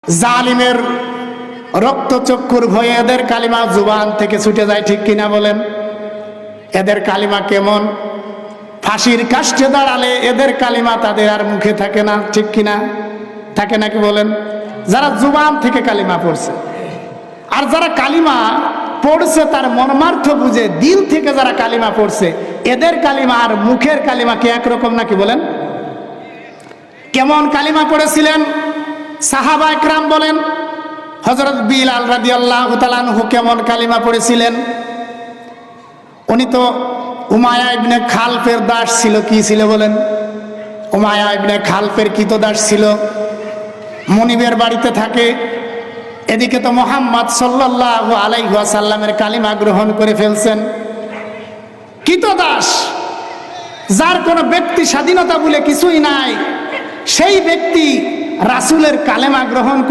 জালিমের রক্তচক্ষুর ভয়ে এদের কালিমা জুবান থেকে ছুটে যায়, ঠিক কিনা বলেন? এদের কালিমা কেমন? ফাঁসির কাষ্ঠে দাঁড়ালে এদের কালিমা তাদের আর মুখে থাকে না, ঠিক কিনা? থাকে নাকি বলেন? যারা জুবান থেকে কালিমা পড়ছে, আর যারা কালিমা পড়ছে তার মর্মার্থ বুঝে দিল থেকে যারা কালিমা পড়ছে, এদের কালিমা আর মুখের কালিমা কি একরকম নাকি বলেন? কেমন কালিমা পড়েছিলেন সাহাবা একরাম বলেন? হযরত বিলাল রাদিয়াল্লাহু তাআলা আনহু কেমন কালিমা পড়েছিলেন? উনি তো উমাইয়া ইবনে খালফের দাস ছিল। কি ছিল বলেন? উমাইয়া ইবনে খালফের কৃতদাস ছিল, মনিবের বাড়িতে থাকে। এদিকে তো মুহাম্মদ সাল্লাল্লাহু আলাইহি ওয়াসাল্লামের কালিমা গ্রহণ করে ফেলছেন। কৃতদাস, যার কোনো ব্যক্তি স্বাধীনতা বলে কিছুই নাই, সেই ব্যক্তি রাসূলের কালেমা গ্রহণ